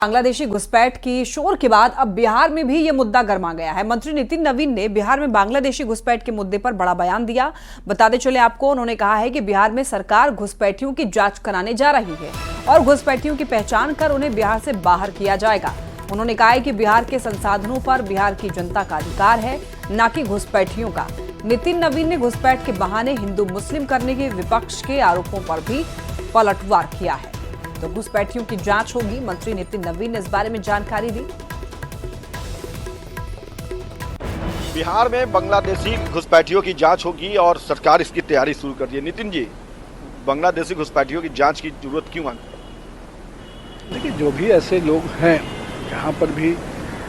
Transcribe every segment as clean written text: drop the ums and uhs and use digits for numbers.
बांग्लादेशी घुसपैठ की शोर के बाद अब बिहार में भी यह मुद्दा गर्मा गया है। मंत्री नितिन नवीन ने बिहार में बांग्लादेशी घुसपैठ के मुद्दे पर बड़ा बयान दिया। बताते चले आपको, उन्होंने कहा है कि बिहार में सरकार घुसपैठियों की जांच कराने जा रही है और घुसपैठियों की पहचान कर उन्हें बिहार से बाहर किया जाएगा। उन्होंने कहा है कि बिहार के संसाधनों पर बिहार की जनता का अधिकार है, न कि घुसपैठियों का। नितिन नवीन ने घुसपैठ के बहाने हिंदू मुस्लिम करने के विपक्ष के आरोपों पर भी पलटवार किया है। तो घुसपैठियों की जांच होगी। मंत्री नितिन नवीन ने इस बारे में जानकारी दी। बिहार में बांग्लादेशी घुसपैठियों की जांच होगी और सरकार इसकी तैयारी शुरू कर दी है। नितिन जी, बांग्लादेशी घुसपैठियों की जांच की जरूरत क्यों है? देखिए, जो भी ऐसे लोग हैं जहाँ पर भी,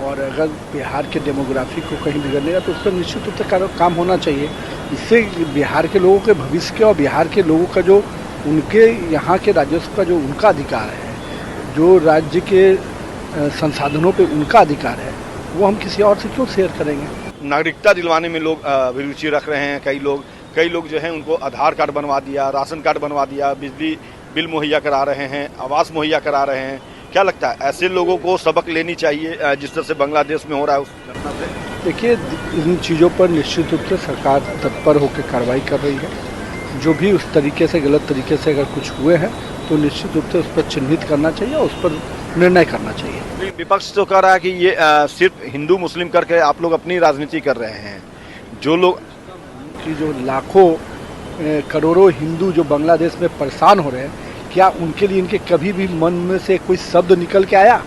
और अगर बिहार के डेमोग्राफी को कहीं बिगड़नेगा तो उस पर निश्चित रूप से काम होना चाहिए। इससे बिहार के लोगों के भविष्य के और बिहार के लोगों का जो उनके यहाँ के राजस्व का जो उनका अधिकार है, जो राज्य के संसाधनों पे उनका अधिकार है, वो हम किसी और से क्यों शेयर करेंगे? नागरिकता दिलवाने में लोग अभिरुचि रख रहे हैं। कई लोग जो हैं उनको आधार कार्ड बनवा दिया, राशन कार्ड बनवा दिया, बिजली बिल मुहैया करा रहे हैं, आवास मुहैया करा रहे हैं। क्या लगता है ऐसे लोगों को सबक लेनी चाहिए जिस तरह से बांग्लादेश में हो रहा है उस घटना से? देखिए, इन चीज़ों पर निश्चित रूप से सरकार तत्पर होकर कार्रवाई कर रही है। जो भी उस तरीके से, गलत तरीके से अगर कुछ हुए हैं तो निश्चित रूप से उस पर चिन्हित करना चाहिए और उस पर निर्णय करना चाहिए। विपक्ष तो कह रहा है कि ये सिर्फ हिंदू मुस्लिम करके आप लोग अपनी राजनीति कर रहे हैं। जो लोग कि जो लाखों करोड़ों हिंदू जो बांग्लादेश में परेशान हो रहे हैं, क्या उनके लिए इनके कभी भी मन में से कोई शब्द निकल के आया?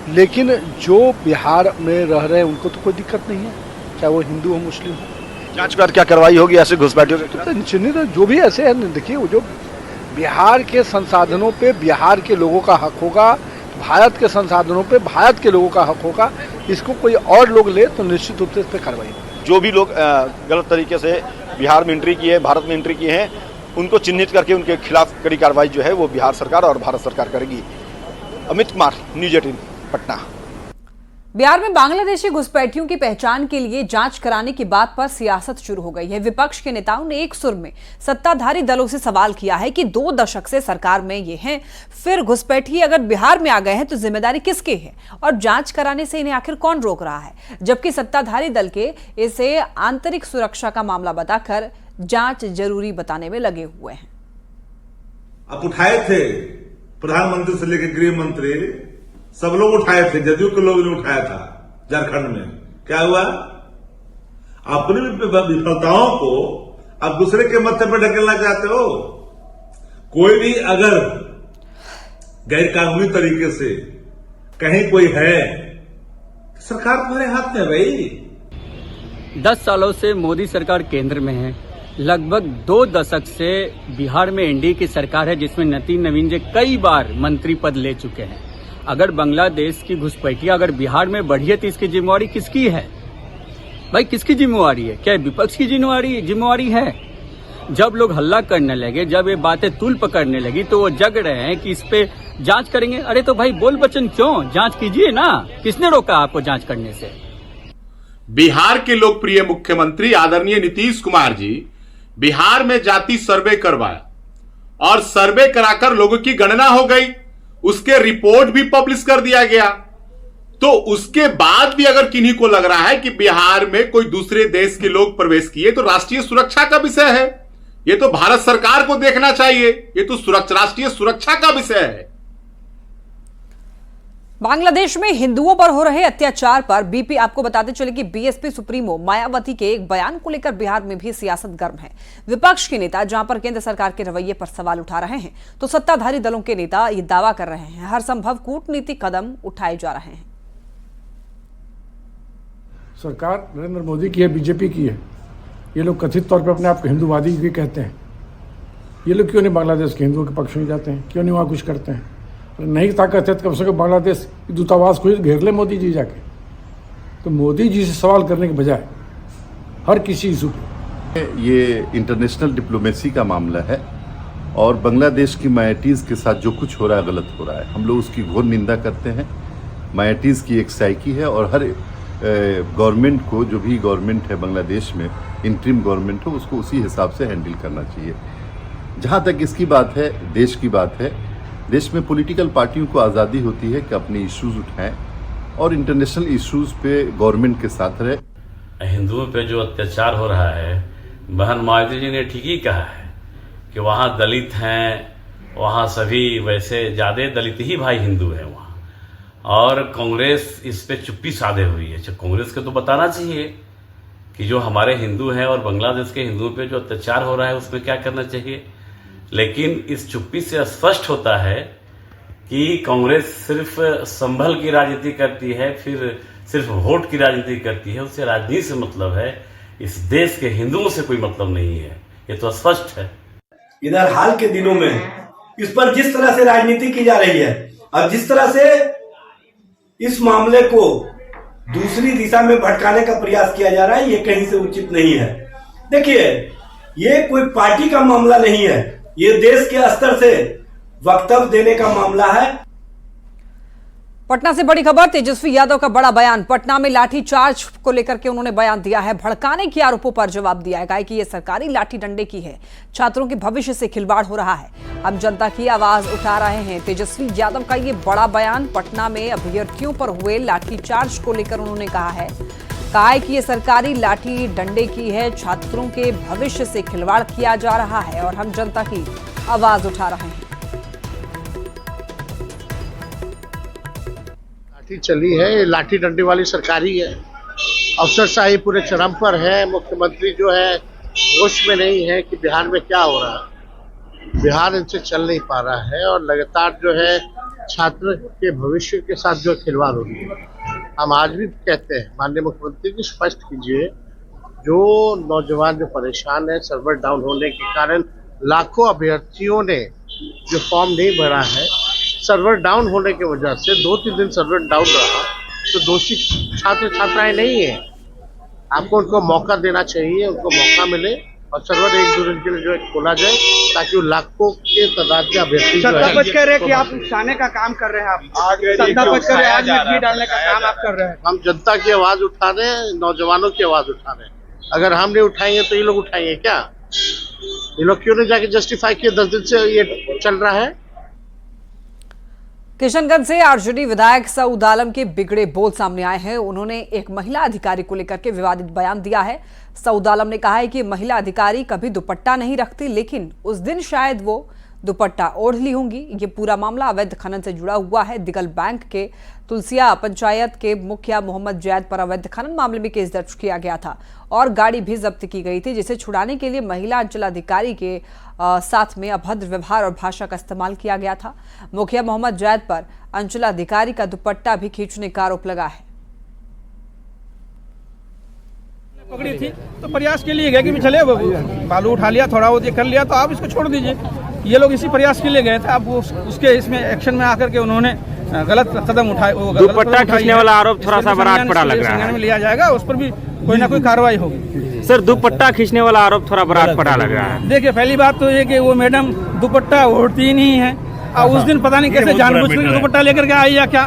लेकिन जो बिहार में रह रहे हैं उनको तो कोई दिक्कत नहीं है, चाहे वो हिंदू हो मुस्लिम हो। जांच कर क्या कार्रवाई होगी ऐसे घुसपैठियों के? निश्चित जो भी ऐसे हैं, देखिए, वो जो बिहार के संसाधनों पे बिहार के लोगों का हक होगा, भारत के संसाधनों पे भारत के लोगों का हक होगा। इसको कोई और लोग ले तो निश्चित रूप से इस पर कार्रवाई होगी। जो भी लोग गलत तरीके से बिहार में एंट्री की है, भारत में एंट्री की है, उनको चिन्हित करके उनके खिलाफ कड़ी कार्रवाई जो है वो बिहार सरकार और भारत सरकार करेगी। अमित कुमार, न्यूज़ 18 पटना। बिहार में बांग्लादेशी घुसपैठियों की पहचान के लिए जांच कराने की बात पर सियासत शुरू हो गई है। विपक्ष के नेताओं ने एक सुर में सत्ताधारी दलों से सवाल किया है कि 2 दशक से सरकार में ये हैं, फिर घुसपैठी अगर बिहार में आ गए हैं तो जिम्मेदारी किसकी है और जांच कराने से इन्हें आखिर कौन रोक रहा है? जबकि सत्ताधारी दल के इसे आंतरिक सुरक्षा का मामला बताकर जांच जरूरी बताने में लगे हुए हैं। आप उठाए थे, प्रधानमंत्री से लेकर गृह मंत्री सब लोग उठाए थे, जदयू के लोगों ने उठाया था झारखंड में। क्या हुआ? अपनी विफलताओं को आप दूसरे के मत्थे पर ढकेलना चाहते हो। कोई भी अगर गैरकानूनी तरीके से कहीं कोई है, सरकार तुम्हारे हाथ में है भाई। 10 सालों से मोदी सरकार केंद्र में है। लगभग 2 दशक से बिहार में एनडीए की सरकार है, जिसमें नितिन नवीन जी कई बार मंत्री पद ले चुके हैं। अगर बांग्लादेश की घुसपैठियां अगर बिहार में बढ़ी है तो इसकी जिम्मेवारी किसकी है? भाई, किसकी जिम्मेवारी है? क्या विपक्ष की जिम्मेवारी है? जब लोग हल्ला करने लगे, जब ये बातें तूल पकड़ने लगी, तो वो जग रहे हैं कि इस पे जांच करेंगे। अरे तो भाई, बोल बचन क्यों? जांच कीजिए ना। किसने रोका आपको जांच करने से? बिहार के लोकप्रिय मुख्यमंत्री आदरणीय नीतीश कुमार जी बिहार में जाति सर्वे करवाया और सर्वे कराकर लोगों की गणना हो गई, उसके रिपोर्ट भी पब्लिश कर दिया गया। तो उसके बाद भी अगर किन्हीं को लग रहा है कि बिहार में कोई दूसरे देश के लोग प्रवेश किए, तो राष्ट्रीय सुरक्षा का विषय है। ये तो भारत सरकार को देखना चाहिए। ये तो राष्ट्रीय सुरक्षा का विषय है। बांग्लादेश में हिंदुओं पर हो रहे अत्याचार पर बीपी आपको बताते चले कि बीएसपी सुप्रीमो मायावती के एक बयान को लेकर बिहार में भी सियासत गर्म है। विपक्ष के नेता जहां पर केंद्र सरकार के रवैये पर सवाल उठा रहे हैं, तो सत्ताधारी दलों के नेता ये दावा कर रहे हैं हर संभव कूटनीतिक कदम उठाए जा रहे हैं। सरकार नरेंद्र मोदी की है, बीजेपी की है। ये लोग कथित तौर पर अपने आप को हिंदूवादी भी कहते हैं। ये लोग क्यों नहीं बांग्लादेश के हिंदुओं के पक्ष में जाते हैं? क्यों नहीं वहाँ कुछ करते हैं? नहीं ताकत है तो कम से कम बांग्लादेश की दूतावास को घेर ले मोदी जी जाके। तो मोदी जी से सवाल करने के बजाय हर किसी इशू पे, ये इंटरनेशनल डिप्लोमेसी का मामला है और बांग्लादेश की माइनॉरिटीज़ के साथ जो कुछ हो रहा है गलत हो रहा है। हम लोग उसकी घोर निंदा करते हैं। माइनॉरिटीज़ की एक साइकी है और हर गवर्नमेंट को, जो भी गवर्नमेंट है बांग्लादेश में, इंटरिम गवर्नमेंट हो, उसको उसी हिसाब से हैंडल करना चाहिए। जहाँ तक इसकी बात है, देश की बात है, देश में पॉलिटिकल पार्टियों को आज़ादी होती है कि अपने इश्यूज उठाएं और इंटरनेशनल इश्यूज पे गवर्नमेंट के साथ रहे। हिंदुओं पे जो अत्याचार हो रहा है, बहन मायावती जी ने ठीक ही कहा है कि वहाँ दलित हैं, वहाँ सभी वैसे ज़्यादा दलित ही भाई हिंदू हैं वहाँ, और कांग्रेस इस पे चुप्पी साधे हुई है। कांग्रेस को तो बताना चाहिए कि जो हमारे हिंदू हैं और बांग्लादेश के हिंदुओं पे जो अत्याचार हो रहा है उसमें क्या करना चाहिए, लेकिन इस चुप्पी से स्पष्ट होता है कि कांग्रेस सिर्फ संभल की राजनीति करती है, फिर सिर्फ वोट की राजनीति करती है। उससे राजनीति से मतलब है, इस देश के हिंदुओं से कोई मतलब नहीं है, ये तो स्पष्ट है। इधर हाल के दिनों में इस पर जिस तरह से राजनीति की जा रही है और जिस तरह से इस मामले को दूसरी दिशा में भटकाने का प्रयास किया जा रहा है, ये कहीं से उचित नहीं है। देखिए, ये कोई पार्टी का मामला नहीं है, ये देश के स्तर से वक्तव्य देने का मामला है। पटना से बड़ी खबर, तेजस्वी यादव का बड़ा बयान। पटना में लाठीचार्ज को लेकर के उन्होंने बयान दिया है, भड़काने के आरोपों पर जवाब दिया है। कहा कि ये सरकारी लाठी डंडे की है, छात्रों के भविष्य से खिलवाड़ हो रहा है, हम जनता की आवाज उठा रहे हैं। तेजस्वी यादव का ये बड़ा बयान पटना में अभ्यर्थियों पर हुए लाठीचार्ज को लेकर उन्होंने कहा है कि ये सरकारी लाठी डंडे की है, छात्रों के भविष्य से खिलवाड़ किया जा रहा है और हम जनता की आवाज उठा रहे हैं। लाठी चली है, ये लाठी डंडे वाली सरकारी है, अफसरशाही पूरे चरम पर है। मुख्यमंत्री जो है होश में नहीं है कि बिहार में क्या हो रहा है, बिहार इनसे चल नहीं पा रहा है और लगातार जो है छात्र के भविष्य के साथ जो खिलवाड़ हो रही है। हम आज भी कहते हैं माननीय मुख्यमंत्री जी स्पष्ट कीजिए, जो नौजवान जो परेशान है सर्वर डाउन होने के कारण, लाखों अभ्यर्थियों ने जो फॉर्म नहीं भरा है, सर्वर डाउन होने की वजह से 2-3 दिन सर्वर डाउन रहा, तो दोषी छात्र छात्राएं नहीं है। आपको उनको मौका देना चाहिए, उनको मौका मिले और सर्वर 1-2 दिन के लिए जो है खोला जाए, ताकि वो लाखों के तादाद में अभ्यर्थी जो है कह रहे कि आप उकसाने का काम कर रहे हैं, आप मिट्टी डालने का काम आप कर रहे हैं। हम जनता की आवाज उठा रहे हैं, नौजवानों की आवाज उठा रहे हैं। अगर हम नहीं उठाएंगे तो ये लोग उठाएंगे क्या? ये लोग क्यों नहीं जाके जस्टिफाई किए? 10 दिन से ये चल रहा है। किशनगंज से आरजेडी विधायक सऊद आलम के बिगड़े बोल सामने आए हैं। उन्होंने एक महिला अधिकारी को लेकर के विवादित बयान दिया है। सऊद आलम ने कहा है कि महिला अधिकारी कभी दुपट्टा नहीं रखती, लेकिन उस दिन शायद वो दुपट्टा ओढ़ ली होंगी। ये पूरा मामला अवैध खनन से जुड़ा हुआ है। दिगल बैंक के तुलसिया पंचायत के मुखिया मोहम्मद जैद पर अवैध खनन मामले में केस दर्ज किया गया था और गाड़ी भी जब्त की गई थी, जिसे छुड़ाने के लिए महिला अंचलाधिकारी के साथ में अभद्र व्यवहार और भाषा का इस्तेमाल किया गया था। मुखिया मोहम्मद जैद पर अंचलाधिकारी का दुपट्टा भी खींचने का आरोप लगा है। पकड़ी थी तो प्रयास के लिए गए कि चले बालू उठा लिया, थोड़ा वो कर लिया, तो आप इसको छोड़ दीजिए। ये लोग इसी प्रयास के लिए गए थे। अब उसके इसमें एक्शन में आकर के उन्होंने गलत कदम उठाए। दुपट्टा खींचने वाला आरोप थोड़ा सा बरात पड़ा लग रहा है। में लिया जाएगा, उस पर भी कोई ना कोई कार्रवाई होगी। सर, दुपट्टा खींचने वाला आरोप थोड़ा बरात पड़ा लग रहा है। देखिए, पहली बात तो ये कि वो मैडम दुपट्टा ओढ़ती नहीं है, और उस दिन पता नहीं कैसे जानबूझकर दुपट्टा लेकर के आई या क्या।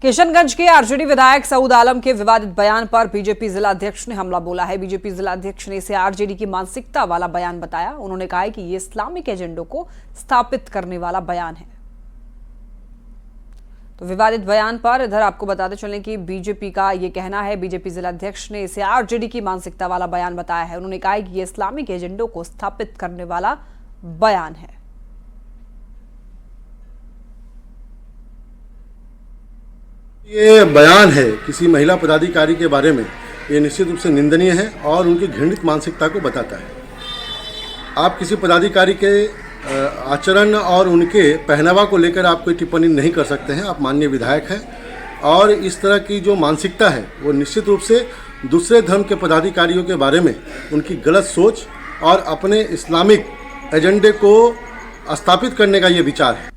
किशनगंज के आरजेडी विधायक सऊद आलम के विवादित बयान पर बीजेपी जिला अध्यक्ष ने हमला बोला है। बीजेपी जिला अध्यक्ष ने इसे आरजेडी की मानसिकता वाला बयान बताया। उन्होंने कहा है कि ये इस्लामिक एजेंडों को स्थापित करने वाला बयान है। तो विवादित बयान पर इधर आपको बताते चलें कि बीजेपी का ये कहना है, बीजेपी जिला अध्यक्ष ने इसे आरजेडी की मानसिकता वाला बयान बताया है। उन्होंने कहा है कि ये इस्लामिक एजेंडों को स्थापित करने वाला बयान है। ये बयान है किसी महिला पदाधिकारी के बारे में, ये निश्चित रूप से निंदनीय है और उनकी घृणित मानसिकता को बताता है। आप किसी पदाधिकारी के आचरण और उनके पहनावा को लेकर आप कोई टिप्पणी नहीं कर सकते हैं। आप माननीय विधायक हैं और इस तरह की जो मानसिकता है वो निश्चित रूप से दूसरे धर्म के पदाधिकारियों के बारे में उनकी गलत सोच और अपने इस्लामिक एजेंडे को स्थापित करने का ये विचार है।